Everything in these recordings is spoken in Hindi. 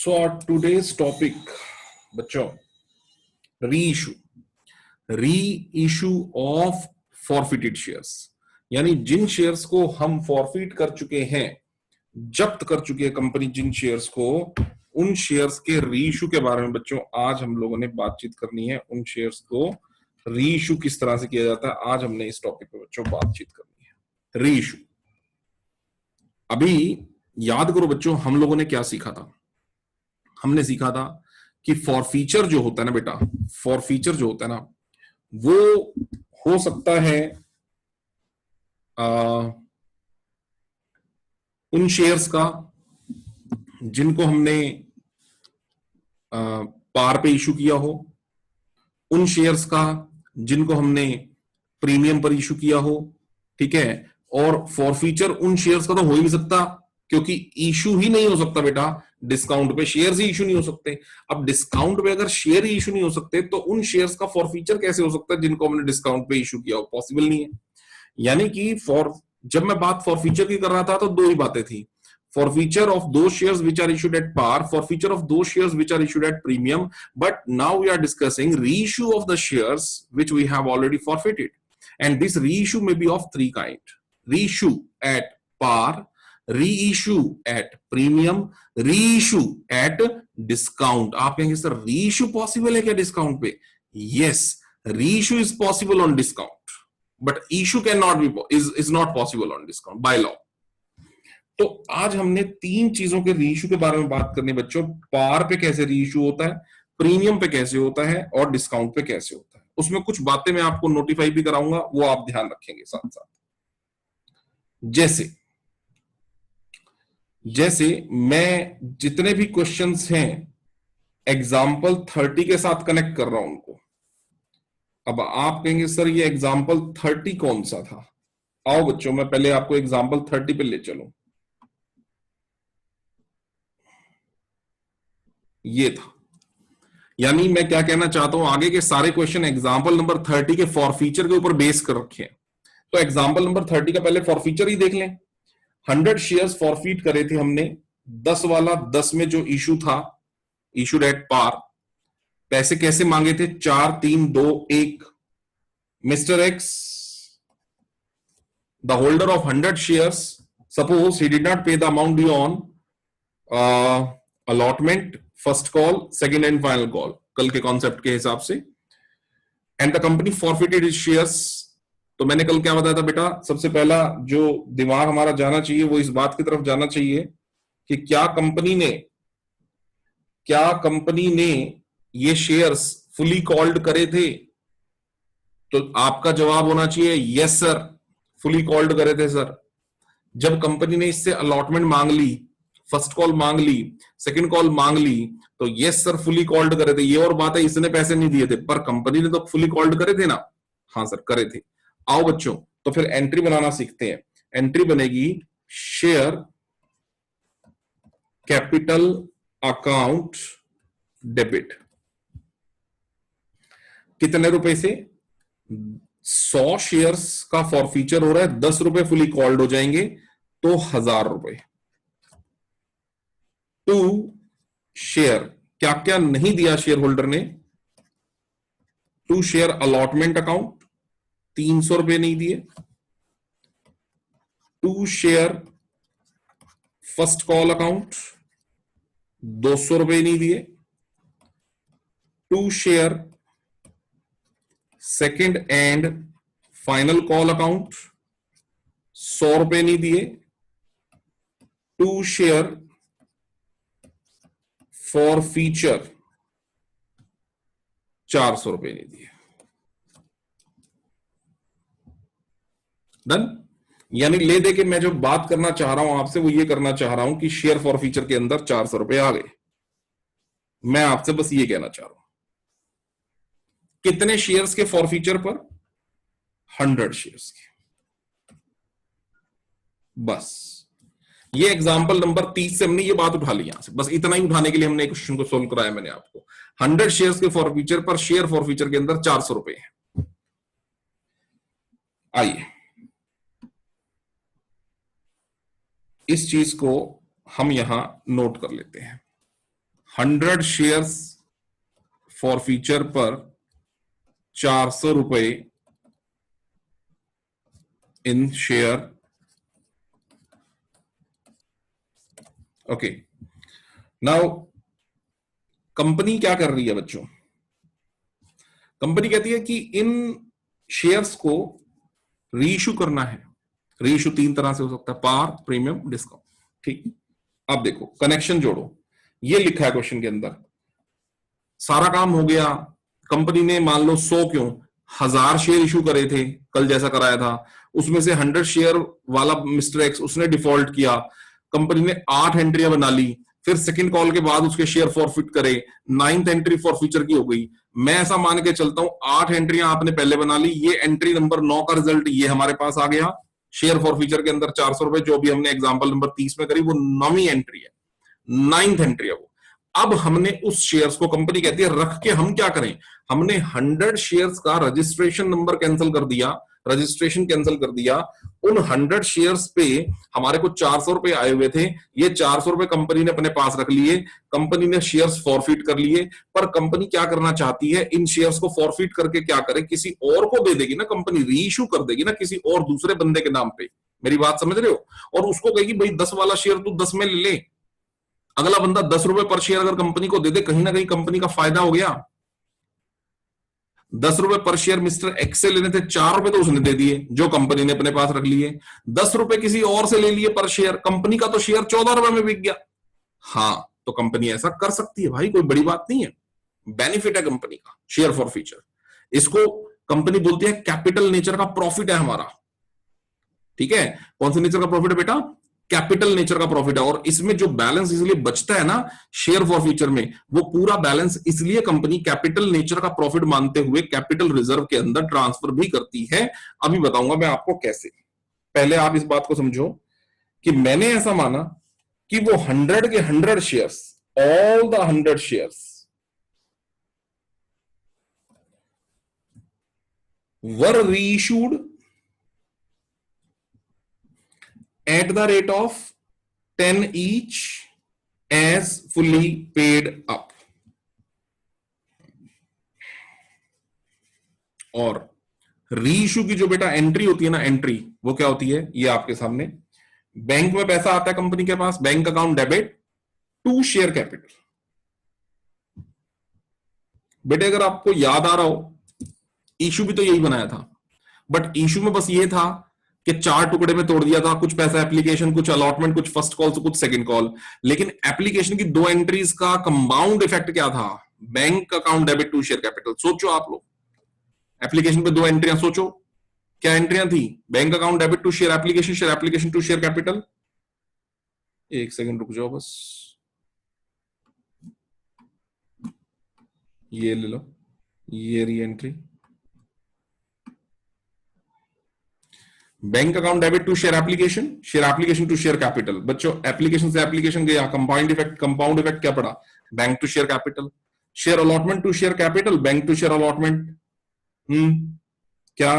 So our today's topic, बच्चों, रीइशू ऑफ फॉरफिटेड शेयर्स, यानी जिन शेयर्स को हम फॉरफिट कर चुके हैं, जब्त कर चुकी है कंपनी जिन शेयर्स को, उन शेयर्स के रीइशू के बारे में बच्चों आज हम लोगों ने बातचीत करनी है। उन शेयर्स को रीइशू किस तरह से किया जाता है, आज हमने इस टॉपिक पे बच्चों बातचीत करनी है। रीइशू, अभी याद करो बच्चों, हम लोगों ने क्या सीखा था? हमने सीखा था कि फॉरफीचर जो होता है ना बेटा, फॉरफीचर जो होता है ना, वो हो सकता है उन शेयर्स का जिनको हमने पार पे इशू किया हो, उन शेयर्स का जिनको हमने प्रीमियम पर इशू किया हो, ठीक है। और फॉरफीचर उन शेयर्स का तो हो ही नहीं सकता, क्योंकि इशू ही नहीं हो सकता बेटा, डिस्काउंट पे शेयर्स ही इशू नहीं हो सकते। अब डिस्काउंट पे अगर शेयर ही इशू नहीं हो सकते, तो उन शेयर्स का फॉरफीचर कैसे हो सकता है जिनको हमने डिस्काउंट पे इशू किया हो? पॉसिबल नहीं है। यानी कि जब मैं बात फॉरफीचर की कर रहा था तो दो ही बातें थी, forfeiture of those shares which are issued at par, forfeiture of those shares which are issued at premium. But now we are discussing reissue of the shares which we have already forfeited, and this reissue may be of three kind: reissue at par, reissue at premium, reissue at discount. आप कहेंगे सर reissue possible है क्या डिस्काउंट पे? Yes, reissue is possible on discount, but issue cannot be is not possible on discount by law. तो आज हमने तीन चीजों के रीइशू के बारे में बात करनी बच्चों। पार पे कैसे रीइशू होता है, प्रीमियम पे कैसे होता है, और डिस्काउंट पे कैसे होता है। उसमें कुछ बातें मैं आपको नोटिफाई भी कराऊंगा, वो आप ध्यान रखेंगे साथ साथ। जैसे मैं जितने भी क्वेश्चंस हैं एग्जाम्पल 30 के साथ कनेक्ट कर रहा हूं उनको। अब आप कहेंगे सर ये एग्जाम्पल 30 कौन सा था? आओ बच्चों, मैं पहले आपको एग्जाम्पल 30 पे ले चलूं। ये था, यानी मैं क्या कहना चाहता हूं, आगे के सारे क्वेश्चन एग्जांपल नंबर 30 के फॉरफीचर के ऊपर बेस कर रखे हैं। तो एग्जांपल नंबर 30 का पहले फॉरफीचर ही देख लें। 100 शेयर्स फॉरफीट करे थे हमने, 10 वाला 10 में जो इशू था, इशूड एट पार। पैसे कैसे मांगे थे? 4 3 2 1। Mister X, the holder of 100 shares, suppose he did not pay the amount due on allotment, first call, second and final call, कल के कॉन्सेप्ट के हिसाब से, and the company forfeited his shares. तो मैंने कल क्या बताया था बेटा? सबसे पहला जो दिमाग हमारा जाना चाहिए वो इस बात की तरफ जाना चाहिए कि क्या कंपनी ने ये शेयर्स फुली कॉल्ड करे थे? तो आपका जवाब होना चाहिए यस सर, फुली कॉल्ड करे थे सर। जब कंपनी ने इससे अलॉटमेंट मांग ली, फर्स्ट कॉल मांग ली, सेकंड कॉल मांग ली, तो यस सर फुली कॉल्ड करे थे। ये और बात है इसने पैसे नहीं दिए थे, पर कंपनी ने तो फुली कॉल्ड करे थे ना। हाँ सर करे थे। आओ बच्चों, तो फिर एंट्री बनाना सीखते हैं। एंट्री बनेगी शेयर कैपिटल अकाउंट डेबिट। कितने रुपए से? 100 शेयर्स का फॉरफीचर हो रहा है, 10 रुपए फुली कॉल्ड हो जाएंगे, तो 1000 रुपए। टू शेयर, क्या क्या नहीं दिया शेयर होल्डर ने? टू शेयर अलॉटमेंट अकाउंट 300 रुपए नहीं दिए। To share first call account 200 रुपए नहीं दिए। To share second and final call account 100 रुपए नहीं दिए। टू शेयर फॉर फीचर 400 रुपए नहीं दिए। डन? यानी ले दे के मैं जो बात करना चाह रहा हूं आपसे वो ये करना चाह रहा हूं कि शेयर फॉर फीचर के अंदर 400 रुपए आ गए। मैं आपसे बस ये कहना चाह रहा हूं। कितने शेयर्स के फॉर फीचर पर? 100 शेयर्स के। बस ये एग्जांपल नंबर 30 से हमने ये बात उठा ली यहां से, बस इतना ही उठाने के लिए हमने क्वेश्चन को सोल्व कराया मैंने आपको। 100 शेयर्स के फॉरफीचर पर शेयर फॉरफीचर के अंदर 400 रुपए है। आइए इस चीज को हम यहां नोट कर लेते हैं। 100 शेयर्स फॉरफीचर पर 400 रुपए इन शेयर। ओके, नाउ कंपनी क्या कर रही है बच्चों? कंपनी कहती है कि इन शेयर्स को रीइश्यू करना है। रीइश्यू 3 तरह से हो सकता है, पार, प्रीमियम, डिस्काउंट। ठीक, अब देखो कनेक्शन जोड़ो। ये लिखा है क्वेश्चन के अंदर, सारा काम हो गया। कंपनी ने मान लो 100 क्यों 1000 शेयर इशू करे थे, कल जैसा कराया था। उसमें से 100 शेयर वाला मिस्टर एक्स उसने डिफॉल्ट किया। कंपनी ने 8 एंट्रियां बना ली, फिर सेकंड कॉल के बाद उसके शेयर फॉरफिट करे, 9th एंट्री फॉरफीचर की हो गई। मैं ऐसा मान के चलता हूं 8 एंट्रियां आपने पहले बना ली, ये एंट्री नंबर 9 का रिजल्ट ये हमारे पास आ गया। शेयर फॉरफीचर के अंदर 400 रुपए जो भी हमने एग्जाम्पल नंबर 30 में करी, वो 9वीं एंट्री है, 9th एंट्री है वो। अब हमने उस शेयर्स को, कंपनी कहती है रख के हम क्या करें, हमने 100 शेयर्स का रजिस्ट्रेशन नंबर कैंसिल कर दिया, रजिस्ट्रेशन कैंसिल कर दिया। उन 100 शेयर्स पे हमारे को 400 रुपए आए हुए थे, ये 400 रुपए कंपनी ने अपने पास रख लिए, कंपनी ने शेयर्स फॉरफिट कर लिए। पर कंपनी क्या करना चाहती है, इन शेयर्स को फॉरफिट करके क्या करे, किसी और को दे देगी ना, कंपनी रीइश्यू कर देगी ना किसी और दूसरे बंदे के नाम पे। मेरी बात समझ रहे हो? और उसको कहेगी भाई 10 वाला शेयर तू 10 में ले ले। अगला बंदा 10 रुपए पर शेयर अगर कंपनी को दे दे, कहीं ना कहीं कंपनी का फायदा हो गया। 10 रुपए पर शेयर मिस्टर एक्स से लेने थे, 4 रुपए तो उसने दे दिए जो कंपनी ने अपने पास रख लिए। 10 रुपए किसी और से ले लिए पर शेयर, कंपनी का तो शेयर 14 रुपए में बिक गया। हाँ, तो कंपनी ऐसा कर सकती है भाई, कोई बड़ी बात नहीं है, बेनिफिट है कंपनी का शेयर फॉर फ्यूचर। इसको कंपनी बोलती है कैपिटल नेचर का प्रॉफिट है हमारा। ठीक है, कौन से नेचर का प्रॉफिट है बेटा? कैपिटल नेचर का प्रॉफिट है। और इसमें जो बैलेंस इसलिए बचता है ना शेयर फॉर फ्यूचर में, वो पूरा बैलेंस इसलिए कंपनी कैपिटल नेचर का प्रॉफिट मानते हुए कैपिटल रिजर्व के अंदर ट्रांसफर भी करती है। अभी बताऊंगा मैं आपको कैसे। पहले आप इस बात को समझो कि मैंने ऐसा माना कि वो 100 के 100 shares, all the 100 shares were reissued at the rate of 10 each as fully paid up। और रीइश्यू की जो बेटा एंट्री होती है ना, एंट्री वो क्या होती है, ये आपके सामने। बैंक में पैसा आता है कंपनी के पास, bank account debit to share capital. बेटे अगर आपको याद आ रहा हो, इशू भी तो यही बनाया था, बट इशू में बस ये था कि 4 टुकड़े में तोड़ दिया था, कुछ पैसा एप्लीकेशन, कुछ अलॉटमेंट, कुछ फर्स्ट कॉल से कुछ सेकंड कॉल। लेकिन एप्लीकेशन की 2 एंट्रीज का कंपाउंड इफेक्ट क्या था? Bank account debit to share capital. सोचो आप लोग, एप्लीकेशन पे 2 एंट्रियां, सोचो क्या एंट्रियां थी? Bank account debit to share application, share application to share capital. एक सेकंड रुक जाओ बस, ये ले लो, ये reentry. Bank account debit to share application to share capital. बच्चों एप्लीकेशन से एप्लीकेशन गया, कंपाउंड इफेक्ट क्या पड़ा? Bank to share capital. Share allotment to share capital, bank to share allotment. क्या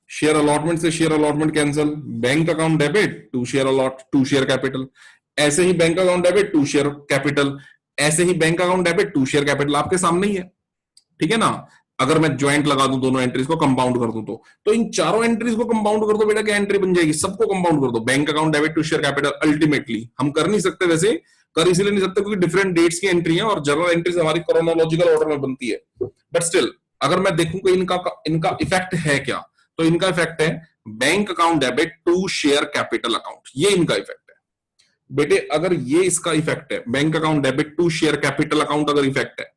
शेयर अलॉटमेंट से share allotment cancel, bank account debit to share capital. ऐसे ही bank account debit to share capital, ऐसे ही bank account debit to share capital, आपके सामने ही है। ठीक है ना? अगर मैं ज्वाइंट लगा दूं दोनों एंट्रीज को, कंपाउंड कर दूं तो इन चारों एंट्रीज को कंपाउंड कर दो बेटा, क्या एंट्री बन जाएगी? सबको कंपाउंड कर दो, bank account debit to share capital. Ultimately हम कर नहीं सकते, वैसे कर इसलिए नहीं सकते क्योंकि डिफरेंट डेट्स की एंट्री है और जर्नल एंट्रीज हमारी क्रोनोलॉजिकल ऑर्डर में बनती है। बट स्टिल अगर मैं देखूं कि इनका इफेक्ट है क्या, तो इनका इफेक्ट है bank account debit to share capital account, ये इनका इफेक्ट है। बेटे अगर ये इसका इफेक्ट है, bank account debit to share capital account अगर इफेक्ट है,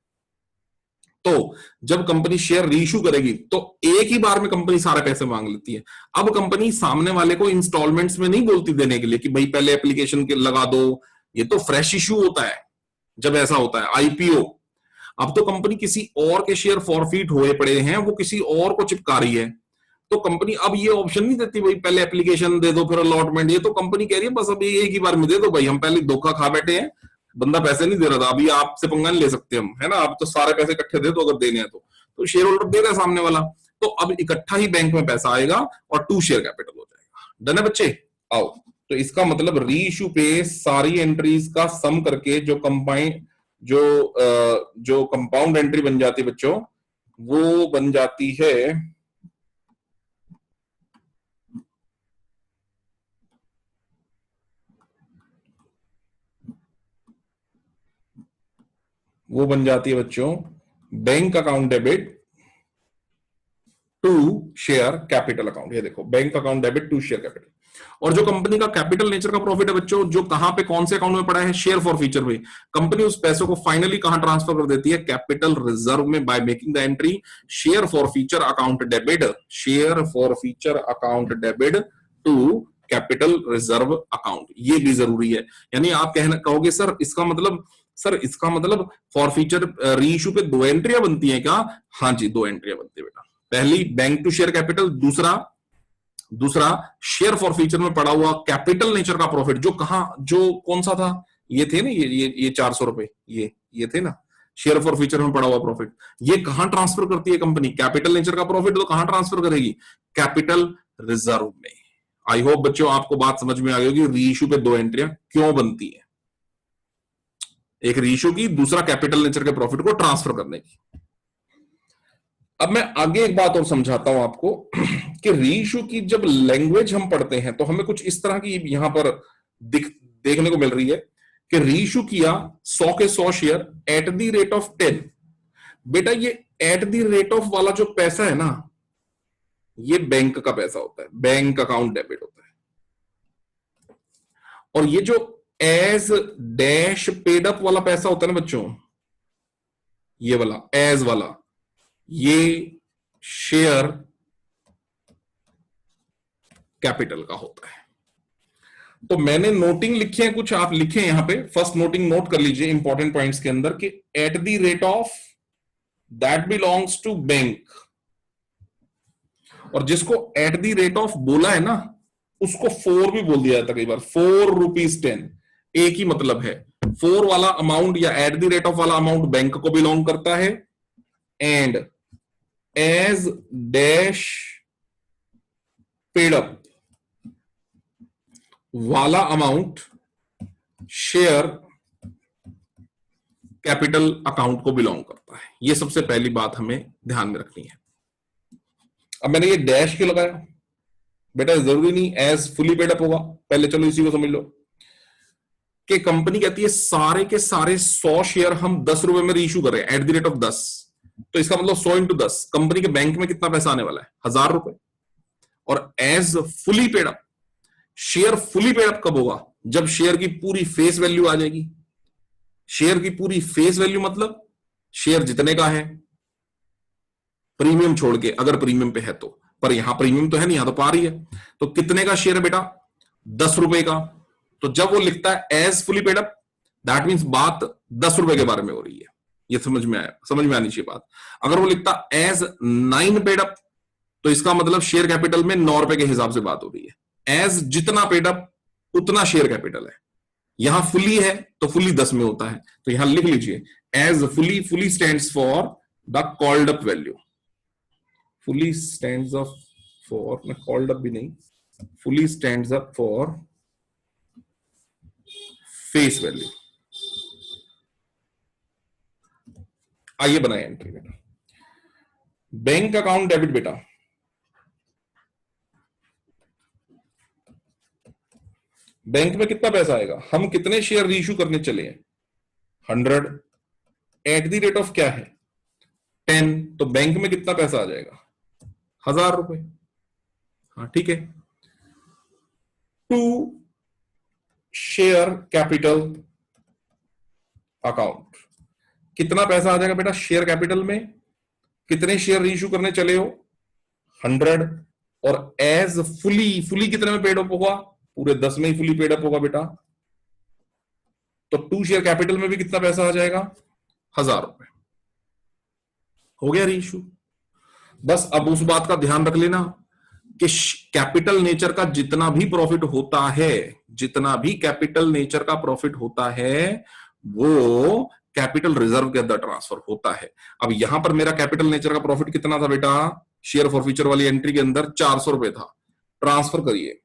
तो जब कंपनी शेयर रीइश्यू करेगी तो एक ही बार में कंपनी सारे पैसे मांग लेती है। अब कंपनी सामने वाले को इंस्टॉलमेंट्स में नहीं बोलती देने के लिए कि भाई पहले एप्लीकेशन के लगा दो, ये तो फ्रेश इश्यू होता है जब ऐसा होता है, आईपीओ। अब तो कंपनी किसी और के शेयर फॉरफिट हुए पड़े हैं, वो किसी और को चिपका रही है, तो कंपनी अब ये ऑप्शन नहीं देती भाई पहले एप्लीकेशन दे दो फिर अलॉटमेंट। ये तो कंपनी कह रही है बस अभी एक ही बार में दे दो भाई, हम पहले धोखा खा बैठे हैं, बंदा पैसे नहीं दे रहा था, अभी आपसे पंगा नहीं ले सकते हम, है ना? आप तो सारे पैसे इकट्ठे दे दो अगर देने हैं तो शेयर होल्डर देगा सामने वाला, तो अब इकट्ठा ही बैंक में पैसा आएगा और टू शेयर कैपिटल हो जाएगा। डन है बच्चे? आओ, तो इसका मतलब री इश्यू पे सारी एंट्रीज का सम करके जो जो कंपाउंड एंट्री बन जाती है बच्चों, वो बन जाती है बच्चों bank account debit to share capital account. ये देखो, bank account debit to share capital. और जो कंपनी का कैपिटल नेचर का प्रॉफिट है बच्चों, जो कहां पे कौन से अकाउंट में पड़ा है, शेयर फॉर फ्यूचर में, कंपनी उस पैसों को फाइनली कहां ट्रांसफर कर देती है, कैपिटल रिजर्व में, by making the entry share forfeiture account debit, share forfeiture account debit to capital reserve account. ये भी जरूरी है। यानी आप कहना कहोगे सर इसका मतलब फॉर फ्यूचर रीइश्यू पे 2 एंट्रियां बनती हैं क्या? हाँ जी, 2 एंट्रियां बनती है बेटा। पहली बैंक टू शेयर कैपिटल, दूसरा शेयर फॉर फ्यूचर में पड़ा हुआ कैपिटल नेचर का प्रॉफिट, जो कौन सा था, ये थे ना, ये 400 रुपए, ये थे ना शेयर फॉर फ्यूचर में पड़ा हुआ प्रॉफिट। ये कहां ट्रांसफर करती है कंपनी? कैपिटल नेचर का प्रॉफिट तो कहां ट्रांसफर करेगी? कैपिटल रिजर्व में। आई होप बच्चों आपको बात समझ में आ गई होगी रीइश्यू पे 2 एंट्रियां क्यों बनती है, एक रीइश्यू की, दूसरा कैपिटल नेचर के प्रॉफिट को ट्रांसफर करने की। अब मैं आगे एक बात और समझाता हूं आपको कि रीइश्यू की जब लैंग्वेज हम पढ़ते हैं तो हमें कुछ इस तरह की यहां पर देखने को मिल रही है कि रीइश्यू किया 100 के 100 share eight the rate of 10। बेटा ये एट द रेट ऑफ वाला जो पैसा है ना, ये बैंक का पैसा होता है, बैंक अकाउंट डेबिट होता है। और ये जो एज डैश पेड अप वाला पैसा होता है ना बच्चों, ये वाला एज वाला, ये शेयर कैपिटल का होता है। तो मैंने नोटिंग लिखी है कुछ, आप लिखें यहां पे, फर्स्ट नोटिंग नोट कर लीजिए इंपॉर्टेंट पॉइंट्स के अंदर कि at the rate of that belongs to bank. और जिसको एट द रेट ऑफ बोला है ना, उसको 4 भी बोल दिया जाता है कई बार, 4 रुपीज 10, एक ही मतलब है। 4 वाला अमाउंट या एट द रेट ऑफ वाला अमाउंट बैंक को बिलोंग करता है, and as dash paid up वाला अमाउंट शेयर कैपिटल अकाउंट को बिलोंग करता है। यह सबसे पहली बात हमें ध्यान में रखनी है। अब मैंने ये डैश क्यों लगाया बेटा? जरूरी नहीं एज फुली पेड अप होगा, पहले चलो इसी को समझ लो कि कंपनी कहती है सारे के सारे 100 शेयर हम 10 रुपए में रीइश्यू कर रहे हैं एट द रेट ऑफ 10, तो इसका मतलब 100 इंटू 10, कंपनी के बैंक में कितना पैसा आने वाला है? 1000 रुपए। और as fully paid up, share fully paid up कब होगा? जब शेयर की पूरी फेस वैल्यू आ जाएगी। शेयर की पूरी फेस वैल्यू मतलब शेयर जितने का है, प्रीमियम छोड़ के, अगर प्रीमियम पे है तो, पर यहां प्रीमियम तो है नहीं, यहां तो पार ही है। तो कितने का शेयर है बेटा? 10 रुपए का। तो जब वो लिखता है as fully paid up, that means बात 10 रुपए के बारे में हो रही है। ये समझ में आया? समझ में आनी चाहिए बात। अगर वो लिखता एज 9 पेड अप, तो इसका मतलब शेयर कैपिटल में 9 रुपए के हिसाब से बात हो रही है। एज जितना पेड अप उतना शेयर कैपिटल है। यहां फुली है तो फुली 10 में होता है, तो यहां लिख लीजिए as fully, fully stands for the called up value, fully stands up for, मैं कॉल्ड अप भी नहीं, fully stands up for face value. आइए बनाए एंट्री बेटा। बैंक अकाउंट डेबिट बेटा, बैंक में कितना पैसा आएगा? हम कितने शेयर रीइश्यू करने चले हैं? 100। एट द रेट ऑफ क्या है? 10। तो बैंक में कितना पैसा आ जाएगा? 1000 रुपए। हाँ ठीक है। टू शेयर कैपिटल अकाउंट, कितना पैसा आ जाएगा बेटा शेयर कैपिटल में? कितने शेयर रीइश्यू करने चले हो? 100। और एज फुली, फुली कितने में पेड अप होगा? पूरे 10 में ही फुली पेड अप होगा बेटा। तो 2 शेयर कैपिटल में भी कितना पैसा आ जाएगा? 1000 रुपए। हो गया रीइश्यू। बस अब उस बात का ध्यान रख लेना कि कैपिटल नेचर का जितना भी प्रॉफिट होता है, जितना भी कैपिटल नेचर का प्रॉफिट होता है, वो कैपिटल रिजर्व के अंदर ट्रांसफर होता है। अब यहां पर मेरा कैपिटल नेचर का प्रॉफिट कितना था बेटा? शेयर फॉर फ्यूचर वाली एंट्री के अंदर 400 रुपए था। ट्रांसफर करिए,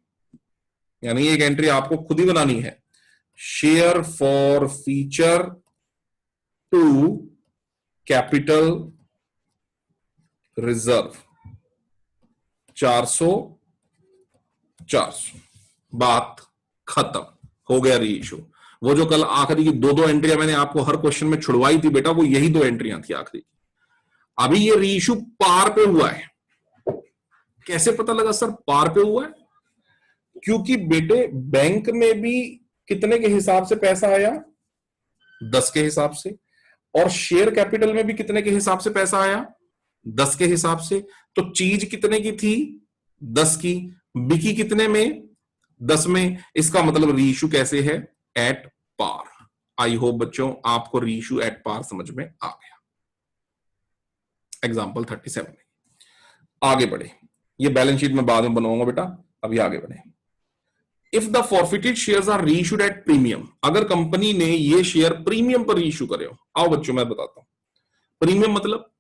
यानी एक एंट्री आपको खुद ही बनानी है। Share forfeiture to capital reserve 400 400, बात खत्म, हो गया रीइश्यू। वो जो कल आखिरी की दो दो एंट्रियां मैंने आपको हर क्वेश्चन में छुड़वाई थी बेटा, वो यही दो एंट्रियां थी आखिरी। अभी ये रीइश्यू पार पे हुआ है। कैसे पता लगा सर पार पे हुआ है? क्योंकि बेटे बैंक में भी कितने के हिसाब से पैसा आया? 10 के हिसाब से। और शेयर कैपिटल में भी कितने के हिसाब से पैसा आया? 10 के हिसाब से। तो चीज कितने की थी? 10 की। बिकी कितने में? 10 में। इसका मतलब रीइश्यू कैसे है? At par. आई होप बच्चों आपको रीइश्यू एट पार समझ में आ गया। एग्जाम्पल 37 में आगे बढ़े। ये बैलेंस शीट में बाद में बनवाऊंगा बेटा, अभी आगे बढ़े। If the forfeited shares are reissued at premium, अगर कंपनी ने ये शेयर प्रीमियम पर रीइश्यू करे हो। आओ बच्चों मैं बताता हूं प्रीमियम मतलब।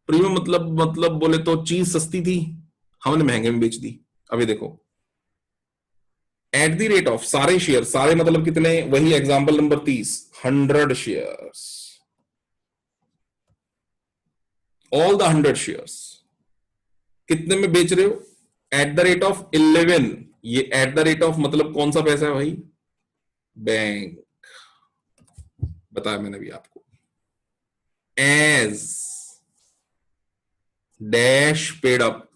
प्रीमियम मतलब बोले तो चीज सस्ती थी, हमने महंगे में बेच दी। अभी देखो एट द रेट ऑफ सारे शेयर, सारे मतलब कितने? वही example number 30, 100 shares, all the 100 shares कितने में बेच रहे हो? Eight the rate of 11। ये एट द रेट ऑफ मतलब कौन सा पैसा है भाई? बैंक। बताया मैंने भी आपको। एज डैश पेड अप,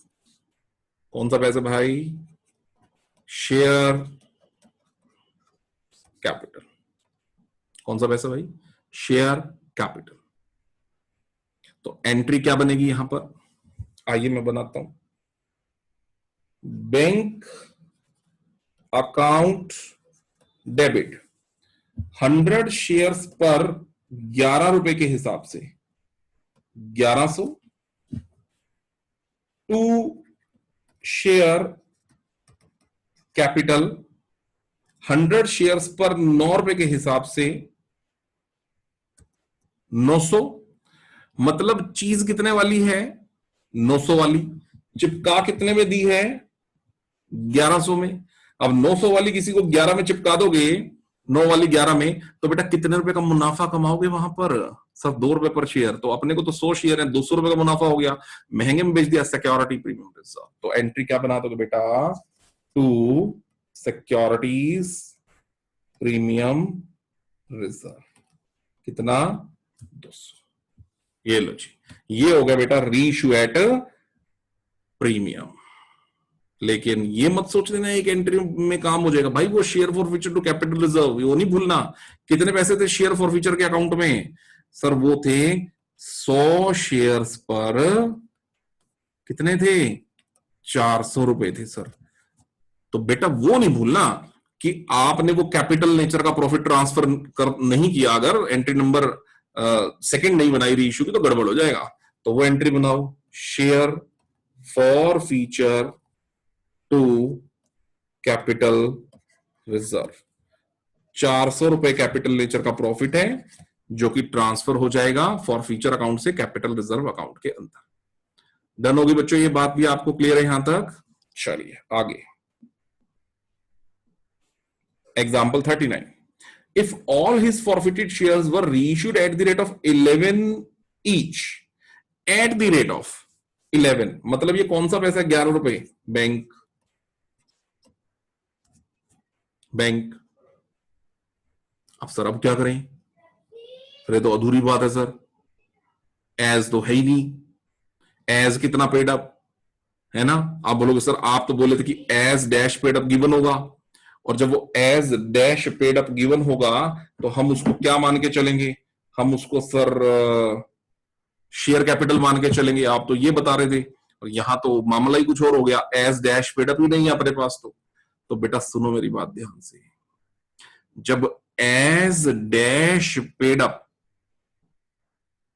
कौन सा पैसा भाई? Share capital. कौन सा पैसा भाई? Share capital. तो एंट्री क्या बनेगी यहां पर? आइए मैं बनाता हूं। बैंक अकाउंट डेबिट 100 शेयर्स पर 11 रुपए के हिसाब से 1100 टू शेयर कैपिटल 100 शेयर्स पर 9 रुपए के हिसाब से 900। मतलब चीज कितने वाली है? 900 वाली। चिपका कितने में दी है? 1100 में। अब 900 वाली किसी को 11 में चिपका दोगे, 9 वाली 11 में, तो बेटा कितने रुपए का मुनाफा कमाओगे वहां पर? सिर्फ 2 रुपए पर शेयर। तो अपने को तो 100 शेयर है, 200 रुपए का मुनाफा हो गया, महंगे में बेच दिया। Security premium reserve. तो एंट्री क्या बना दोगे बेटा? To securities premium reserve. कितना? 200। ये लो जी, ये हो गया बेटा रीइश्यू एट प्रीमियम। लेकिन ये मत सोच लेना एक एंट्री में काम हो जाएगा भाई। वो share forfeiture to capital reserve, वो नहीं भूलना। कितने पैसे थे शेयर फॉर फ्यूचर के अकाउंट में? सर वो थे 100 शेयर्स पर कितने थे? 400 रुपए थे सर। तो बेटा वो नहीं भूलना कि आपने वो कैपिटल नेचर का प्रॉफिट ट्रांसफर कर नहीं किया। अगर एंट्री नंबर सेकंड नहीं बनाई रीइश्यू की तो गड़बड़ हो जाएगा। तो वो एंट्री बनाओ, share forfeiture to capital reserve. 400 रुपए कैपिटल नेचर का प्रॉफिट है जो कि ट्रांसफर हो जाएगा फॉर फ्यूचर अकाउंट से कैपिटल रिजर्व अकाउंट के अंदर। डन होगी बच्चों? ये बात भी आपको क्लियर है यहां तक? चलिए आगे। Example 39, if all his forfeited shares were reissued at the rate of 11 each, at the rate of 11 मतलब ये कौन सा पैसा? 11 रुपए। बैंक। बैंक। अब सर अब क्या करें? अरे तो अधूरी बात है सर, एज तो है ही नहीं। एज कितना पेड अप है ना? आप बोलोगे सर आप तो बोले थे कि as dash paid up given होगा, और जब वो as dash paid up given होगा तो हम उसको क्या मान के चलेंगे? हम उसको सर शेयर कैपिटल मान के चलेंगे। आप तो ये बता रहे थे, और यहां तो मामला ही कुछ और हो गया। एज डैश पेड अप ही नहीं है अपने पास। तो बेटा सुनो मेरी बात ध्यान से। जब as dash paid up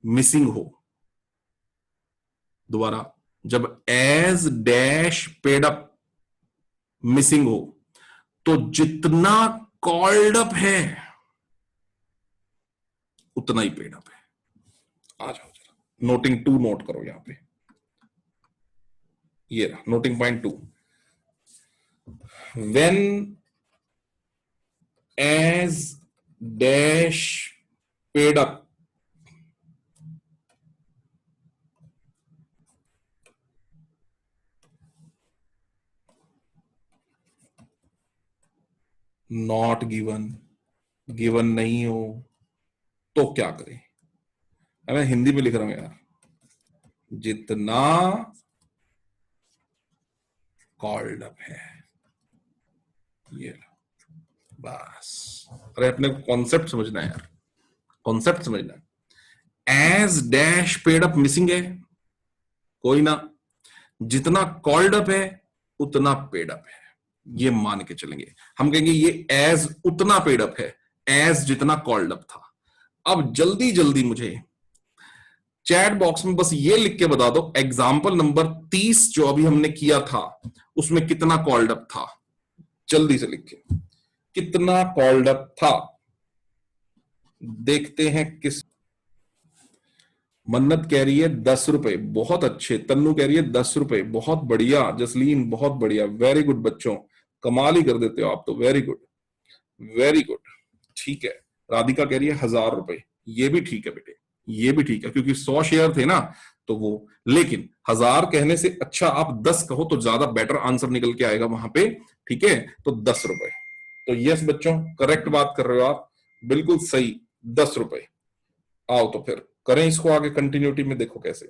missing हो, दोबारा, जब as dash paid up missing हो तो जितना कॉल्ड अप है उतना ही पेड अप है। आ जाओ जरा, नोटिंग 2 नोट करो यहां पे। ये रहा noting point 2। When as dash paid up not given, given नहीं हो तो क्या करें? मैं हिंदी में लिख रहा हूं यार, जितना कॉल्ड अप है ये लो, बस। अरे अपने कॉन्सेप्ट समझना है यार, कॉन्सेप्ट समझना है। As dash paid up missing है, कोई ना, जितना कॉल्ड अप है उतना पेड अप है, ये मान के चलेंगे। हम कहेंगे ये एज उतना पेड अप है, एज जितना कॉल्ड अप था। अब जल्दी जल्दी मुझे चैट बॉक्स में बस ये लिख के बता दो, एग्जाम्पल नंबर 30 जो अभी हमने किया था उसमें कितना कॉल्ड अप था, जल्दी से लिख के, कितना कॉल्ड अप था। देखते हैं किस। मन्नत कह रही है 10 रुपए, बहुत अच्छे। तन्नू कह रही है 10 रुपए, बहुत बढ़िया। जसलीन बहुत बढ़िया, वेरी गुड बच्चों, कमाल ही कर देते हो आप तो, वेरी गुड वेरी गुड। ठीक है, राधिका कह रही है 1000 रुपए, ये भी ठीक है बेटे, ये भी ठीक है, क्योंकि 100 शेयर थे ना तो वो, लेकिन 1000 कहने से अच्छा आप 10 कहो तो ज्यादा बेटर आंसर निकल के आएगा वहां पे। ठीक है, तो 10 रुपए। तो यस बच्चों, करेक्ट बात कर रहे हो आप, बिल्कुल सही, 10 रुपए। आओ तो फिर करें इसको आगे कंटिन्यूटी में, देखो कैसे।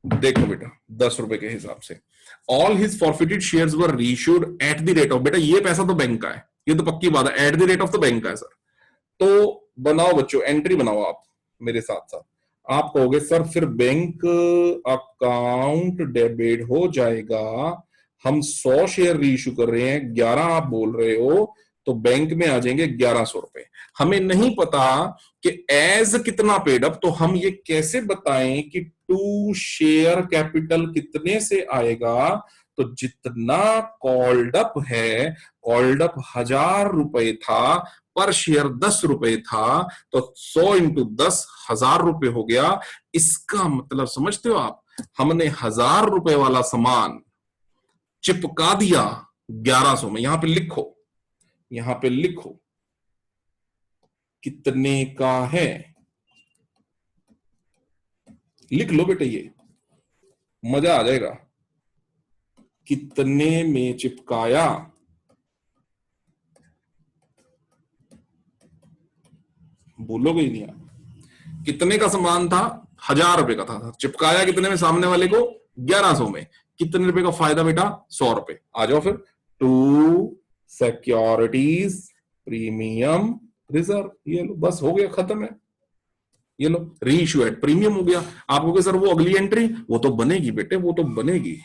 देखो बेटा, 10 रुपए के हिसाब से all his forfeited shares were reissued eight the rate of, बेटा ये पैसा तो बैंक का है, ये तो पक्की बात है, एट द रेट ऑफ तो बैंक का है सर। तो बनाओ बच्चों, एंट्री बनाओ आप मेरे साथ साथ। आप कहोगे सर फिर बैंक अकाउंट डेबिट हो जाएगा, हम 100 शेयर रीइश्यू कर रहे हैं, 11 आप बोल रहे हो, तो बैंक में आ जाएंगे 1100 रुपए। हमें नहीं पता कि एज कितना पेड अप, तो हम ये कैसे बताएं कि टू शेयर कैपिटल कितने से आएगा? तो जितना कॉल्ड अप है, कॉल्ड अप 1000 रुपए था, पर शेयर 10 रुपए था, तो 100 इंटू 10 1000 रुपए हो गया। इसका मतलब समझते हो आप, हमने 1000 रुपए वाला सामान चिपका दिया 1100 में। यहां पे लिखो, यहां पे लिखो कितने का है, लिख लो बेटे, ये मजा आ जाएगा। कितने में चिपकाया, बोलोगे ही नहीं आप। कितने का सामान था? 1000 रुपए का था, चिपकाया कितने में सामने वाले को? 1100 में। कितने रुपए का फायदा बेटा? 100 रुपए। आ जाओ फिर, टू सिक्योरिटीज प्रीमियम रिजर्व, ये लो, बस हो गया, खत्म है। ये लो, रीइश्यू एट प्रीमियम हो गया। आप कहोगे सर वो अगली एंट्री, वो तो बनेगी बेटे, वो तो बनेगी।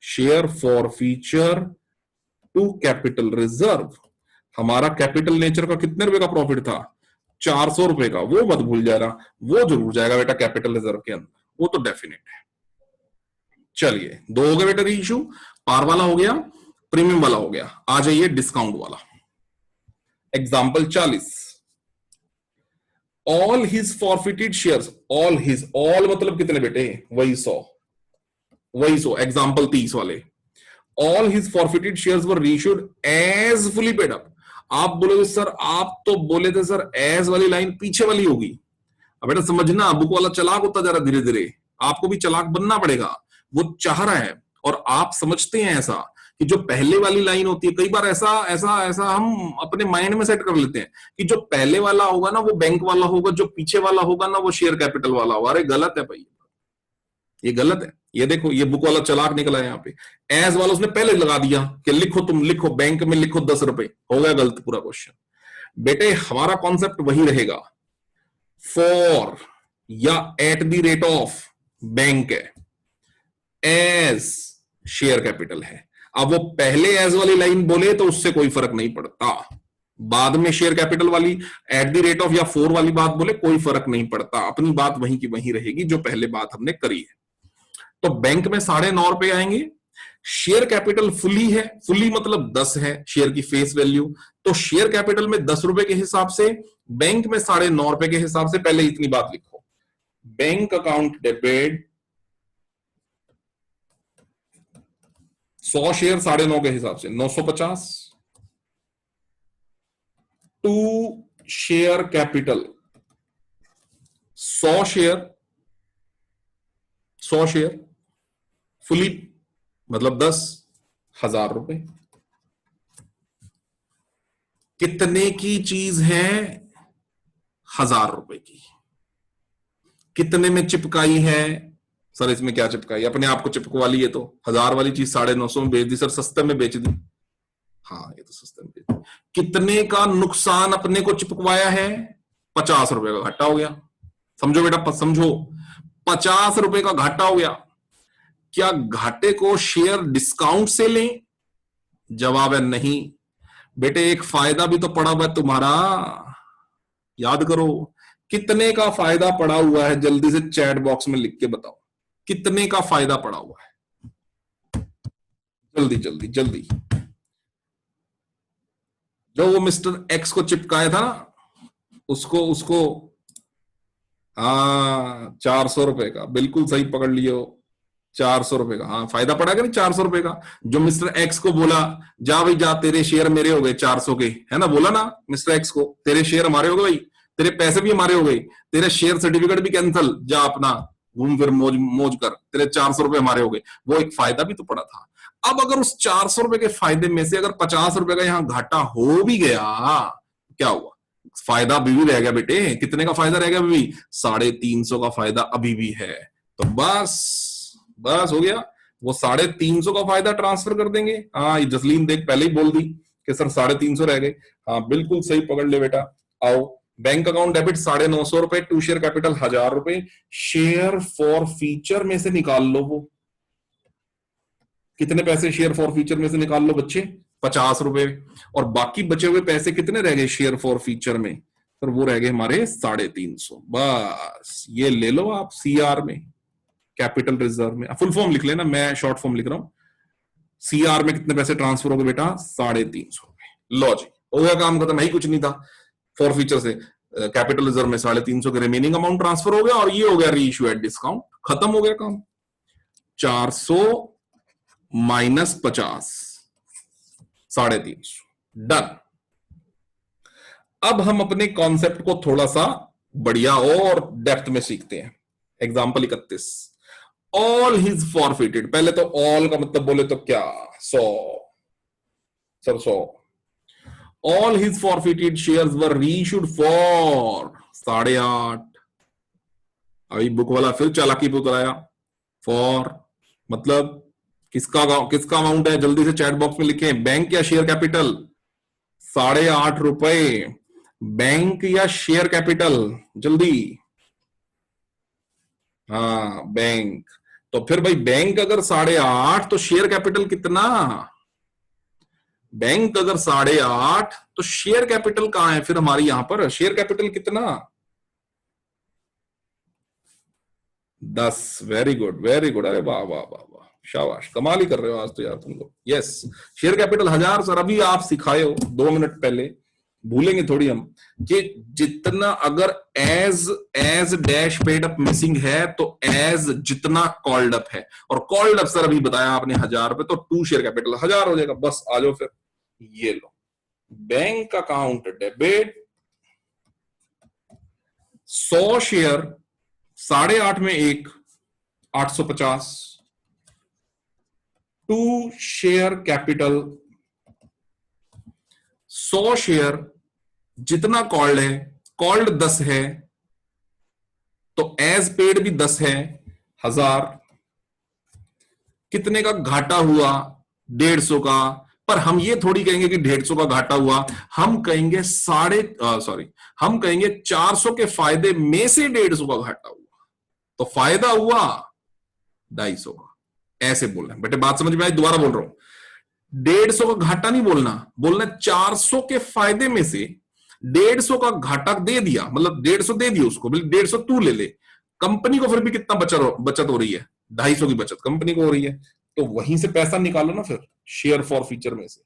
Share forfeiture to capital reserve, हमारा कैपिटल नेचर का कितने रुपए का प्रॉफिट था? 400 रुपए का, वो मत भूल जाना, वो जरूर जाएगा बेटा कैपिटल रिजर्व के अंदर, वो तो डेफिनेट है। चलिए, दो हो गए बेटा री इशू, पार वाला हो गया, प्रीमियम वाला हो गया। आ जाइए डिस्काउंट वाला, example 40। All his forfeited shares, all his, all मतलब कितने बेटे? वही 100, वही 100। एग्जाम्पल 30 वाले, all his forfeited shares were reissued as fully paid up. आप बोलोगे सर, आप तो बोले थे सर एज वाली लाइन पीछे वाली होगी। अब बेटा समझना, बुक वाला चालाक होता जा रहा धीरे धीरे, आपको भी चालाक बनना पड़ेगा। वो चाह रहा है और आप समझते हैं ऐसा कि जो पहले वाली लाइन होती है, कई बार ऐसा ऐसा ऐसा हम अपने माइंड में सेट कर लेते हैं कि जो पहले वाला होगा ना वो बैंक वाला होगा, जो पीछे वाला होगा ना वो शेयर कैपिटल वाला होगा। अरे गलत है भाई, ये गलत है। ये देखो, ये बुक वाला चालाक निकला है यहाँ पे, एज वाला उसने पहले लगा दिया कि लिखो, तुम लिखो बैंक में लिखो 10 रुपए, हो गया गलत पूरा क्वेश्चन। बेटे हमारा कॉन्सेप्ट वही रहेगा, फॉर या at the rate of bank है, एज शेयर कैपिटल है। अब वो पहले एज वाली लाइन बोले तो उससे कोई फर्क नहीं पड़ता, बाद में शेयर कैपिटल वाली एट द रेट ऑफ या फोर वाली बात बोले कोई फर्क नहीं पड़ता, अपनी बात वहीं की वहीं रहेगी जो पहले बात हमने करी है। तो बैंक में 9.5 रुपए आएंगे, शेयर कैपिटल फुली है, फुली मतलब 10 है शेयर की फेस वैल्यू, तो शेयर कैपिटल में 10 रुपए के हिसाब से, बैंक में 9.5 रुपए के हिसाब से। पहले इतनी बात लिखो, बैंक अकाउंट डेबिट 100 शेयर 9.5 के हिसाब से 950, to share capital 100 share, 100 share fully मतलब 10,000 रुपए। कितने की चीज है? 1000 रुपए की। कितने में चिपकाई है? सर इसमें क्या चिपकाई, अपने आप को चिपकवा ली, ये तो 1000 वाली चीज 950 में बेच दी सर, सस्ते में बेच दी। हाँ ये तो सस्ते में बेच दी। कितने का नुकसान अपने को चिपकवाया है? 50 रुपए का घाटा हो गया। समझो बेटा, समझो, 50 रुपए का घाटा हो गया। क्या घाटे को शेयर डिस्काउंट से लें? जवाब है नहीं। बेटे एक फायदा भी तो पड़ा हुआ है तुम्हारा, याद करो। कितने का फायदा पड़ा हुआ है, जल्दी से चैट बॉक्स में लिख के बताओ, कितने का फायदा पड़ा हुआ है? जल्दी जल्दी जल्दी। जो वो मिस्टर एक्स को चिपकाया था ना, उसको उसको 400 रुपए का, बिल्कुल सही पकड़ लियो। 400 रुपए का, हाँ फायदा पड़ा कि नहीं? 400 रुपए का। जो मिस्टर एक्स को बोला, जा भाई जा, तेरे शेयर मेरे हो गए 400 के, है ना, बोला ना मिस्टर एक्स को, तेरे शेयर हमारे हो गए भाई, तेरे पैसे भी हमारे हो गए, तेरे शेयर सर्टिफिकेट भी कैंसिल, जा अपना घूम फिर मौज मौज कर, तेरे 400 रुपए हमारे हो गए। वो एक फायदा भी तो पड़ा था। अब अगर उस 400 रुपए के फायदे में से अगर 50 रुपए का यहां घाटा हो भी गया, क्या हुआ? फायदा अभी भी रह गया बेटे। कितने का फायदा रह गया? अभी 350 का फायदा अभी भी है। तो बस बस हो गया, वो 350 का फायदा ट्रांसफर कर देंगे। हाँ ये जसलीन देख पहले ही बोल दी कि सर 350 रह गए। हाँ बिल्कुल सही पकड़ ले बेटा। आओ, बैंक अकाउंट डेबिट 950 रुपए, टू शेयर कैपिटल 1000 रुपए, शेयर फॉर फीचर में से निकाल लो। वो कितने पैसे शेयर फॉर फीचर में से निकाल लो बच्चे? 50 रुपए। और बाकी बचे हुए पैसे कितने रह गए शेयर फॉर फीचर में? तो वो रह गए हमारे 350। बस ये ले लो आप सीआर में, कैपिटल रिजर्व में। फुल फॉर्म लिख लेना, मैं शॉर्ट फॉर्म लिख रहा हूं। सीआर में कितने पैसे ट्रांसफर हो गए बेटा? 350 रुपए। लो जी, हो गया काम खत्म, ही कुछ नहीं था। फॉर फीचर से कैपिटल रिजर्व में 350 के रिमेनिंग अमाउंट ट्रांसफर हो गया, और ये हो गया री इशू एट डिस्काउंट। खत्म हो गया काम। 400 माइनस 50, 350, डन। अब हम अपने कॉन्सेप्ट को थोड़ा सा बढ़िया और डेप्थ में सीखते हैं। Example 31, all his forfeited. पहले तो ऑल का मतलब बोले तो क्या? 100, sir 100। All his forfeited shares were reissued for 8.5। अभी बुक वाला फिर चालाकी पे उतर आया। फॉर मतलब किसका अमाउंट है? जल्दी से चैट बॉक्स में लिखें, बैंक या शेयर कैपिटल? 8.5 रुपए। बैंक या शेयर कैपिटल? जल्दी। हाँ बैंक। तो फिर भाई बैंक अगर 8.5 तो शेयर कैपिटल कितना? बैंक अगर 8.5 तो शेयर कैपिटल कहां है फिर हमारी? यहां पर शेयर कैपिटल कितना? 10। वेरी गुड वेरी गुड, अरे वाह वाह वाह वाह, शाबाश, कमाल ही कर रहे हो आज तो यार तुम लोग। यस, शेयर कैपिटल 1000 सर, अभी आप सिखाए हो 2 मिनट पहले, भूलेंगे थोड़ी हम कि जितना अगर as dash paid up missing है तो एज जितना कॉल्ड अप है, और कॉल्ड अप सर अभी बताया आपने 1000 रुपए, तो टू शेयर कैपिटल 1000 हो जाएगा। बस आ जाओ फिर, ये लो, बैंक अकाउंट डेबिट 100 शेयर, 8.5 में 1, 850, टू शेयर कैपिटल 100 शेयर, जितना कॉल्ड है, कॉल्ड 10 है तो एज पेड भी 10 है, 1000। कितने का घाटा हुआ? 150 का। पर हम ये थोड़ी कहेंगे कि 150 का घाटा हुआ, हम कहेंगे हम कहेंगे 400 के फायदे में से 150 का घाटा हुआ, तो फायदा हुआ 250 का। ऐसे बोलना बेटे, बात समझ में आई? दोबारा बोल रहा हूं, 150 का घाटा नहीं बोलना, बोलना 400 के फायदे में से 150 का घाटा दे दिया, मतलब 150 दे दिया उसको, 150 तू ले ले। कंपनी को फिर भी कितना बचत हो रही है? 250 की बचत कंपनी को हो रही है, तो वहीं से पैसा निकालो ना फिर, शेयर फॉर फीचर में से।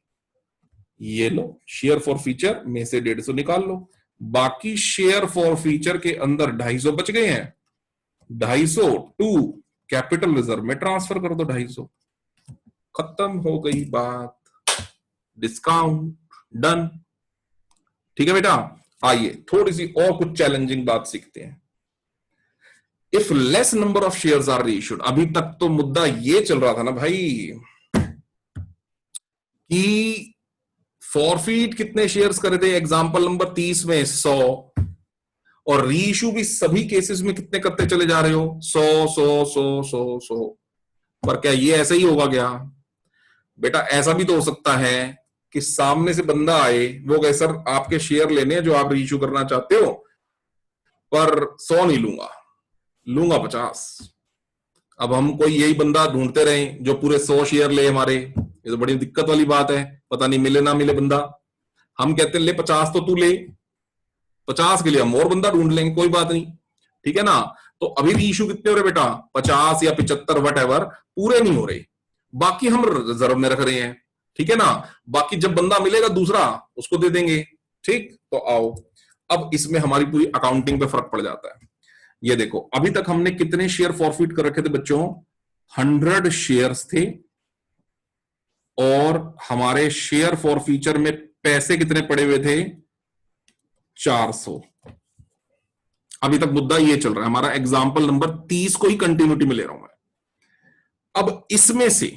ये लो, शेयर फॉर फीचर में से 150 निकाल लो, बाकी शेयर फॉर फीचर के अंदर 250 बच गए हैं, 250 टू कैपिटल रिजर्व में ट्रांसफर कर दो 250। खत्म हो गई बात, डिस्काउंट डन। ठीक है बेटा, आइए थोड़ी सी और कुछ चैलेंजिंग बात सीखते हैं। If less number of shares are reissued, अभी तक तो मुद्दा ये चल रहा था ना भाई कि फॉरफीट कितने शेयर्स करे थे एग्जांपल नंबर 30 में 100, और रीइश्यू भी सभी केसेस में कितने करते चले जा रहे हो 100 100 100 100 100। पर क्या ये ऐसा ही होगा क्या बेटा? ऐसा भी तो हो सकता है कि सामने से बंदा आए, वो कहे सर आपके शेयर लेने हैं जो आप रीइश्यू करना चाहते हो, पर 100 नहीं लूंगा, लूंगा 50। अब हम कोई यही बंदा ढूंढते रहे जो पूरे 100 शेयर ले हमारे, ये तो बड़ी दिक्कत वाली बात है, पता नहीं मिले ना मिले बंदा। हम कहते हैं ले 50 तो तू ले, 50 के लिए हम और बंदा ढूंढ लेंगे, कोई बात नहीं, ठीक है ना। तो अभी भी इशू कितने हो रहे बेटा? 50 या 75 वट एवर, पूरे नहीं हो रहे, बाकी हम रिजर्व में रख रहे हैं, ठीक है ना। बाकी जब बंदा मिलेगा दूसरा उसको दे देंगे, ठीक। तो आओ अब इसमें हमारी पूरी अकाउंटिंग पे फर्क पड़ जाता है। ये देखो अभी तक हमने कितने शेयर फॉरफिट कर रखे थे बच्चों? 100 शेयर्स थे, और हमारे शेयर फॉरफीचर में पैसे कितने पड़े हुए थे? 400। अभी तक मुद्दा ये चल रहा है हमारा, एग्जाम्पल नंबर 30 को ही कंटिन्यूटी में ले रहा हूं मैं। अब इसमें से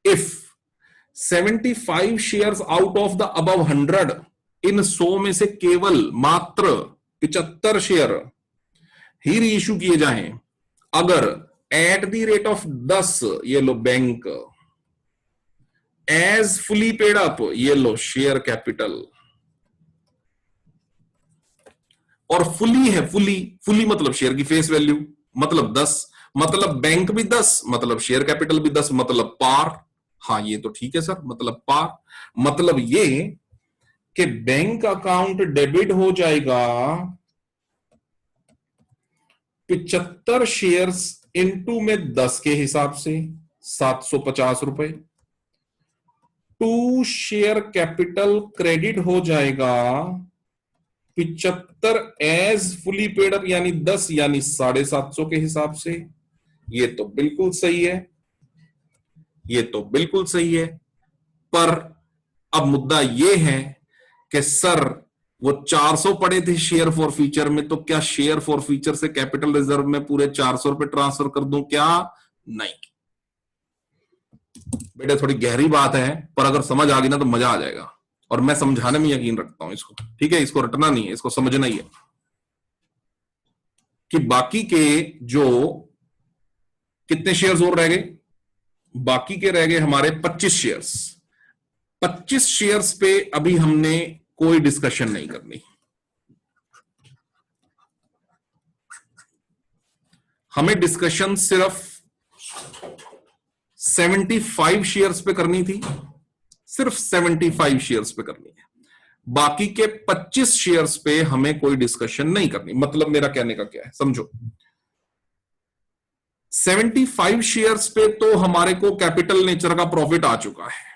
if 75 shares out of the above 100, इन 100 में से केवल मात्र 75 शेयर ही रीइश्यू किए जाएं, अगर एट द रेट ऑफ 10, ये लो bank, as fully paid up, ये लो शेयर कैपिटल, और फुली है, फुली मतलब शेयर की फेस वैल्यू, मतलब 10, मतलब बैंक भी 10, मतलब शेयर कैपिटल भी 10, मतलब पार। हाँ ये तो ठीक है सर, मतलब पार, मतलब ये कि बैंक अकाउंट डेबिट हो जाएगा 75 शेयर्स इनटू में 10 के हिसाब से 750 रुपए। टू शेयर कैपिटल क्रेडिट हो जाएगा 75 एज फुली पेड अप, यानी 10 यानी 750 के हिसाब से। ये तो बिल्कुल सही है, ये तो बिल्कुल सही है। पर अब मुद्दा ये है कि सर वो 400 पड़े थे शेयर फॉर फ्यूचर में, तो क्या शेयर फॉर फ्यूचर से कैपिटल रिजर्व में पूरे 400 रुपए ट्रांसफर कर दूं क्या? नहीं बेटा, थोड़ी गहरी बात है, पर अगर समझ आ गई ना तो मजा आ जाएगा, और मैं समझाने में यकीन रखता हूं इसको, ठीक है। इसको रटना नहीं है, इसको समझना ही है कि बाकी के जो कितने शेयर्स और रह गए, बाकी के रह गए हमारे 25 शेयर्स। 25 शेयर्स पे अभी हमने कोई डिस्कशन नहीं करनी, हमें डिस्कशन सिर्फ 75 शेयर्स पे करनी थी, सिर्फ 75 शेयर्स पे करनी है। बाकी के 25 शेयर्स पे हमें कोई डिस्कशन नहीं करनी। मतलब मेरा कहने का क्या है समझो, 75 शेयर्स पे तो हमारे को कैपिटल नेचर का प्रॉफिट आ चुका है।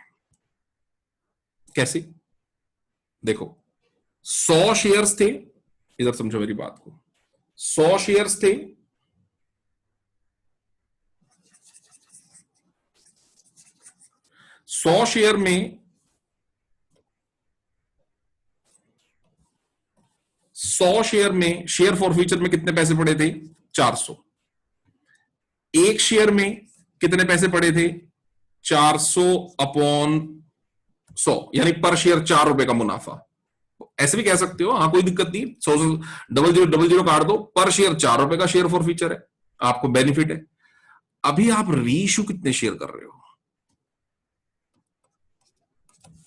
कैसे? देखो 100 शेयर्स थे, इधर समझो मेरी बात को, 100 शेयर्स थे, 100 शेयर में 100 शेयर में शेयर फॉर फ्यूचर में कितने पैसे पड़े थे? 400। एक शेयर में कितने पैसे पड़े थे? 400 अपॉन 100, यानी पर शेयर 4 रुपए का मुनाफा। ऐसे भी कह सकते हो, हाँ कोई दिक्कत नहीं, 100 0000 काट दो, पर शेयर 4 रुपए का शेयर फॉर फ्यूचर है, आपको बेनिफिट है। अभी आप रीइश्यू कितने शेयर कर रहे हो?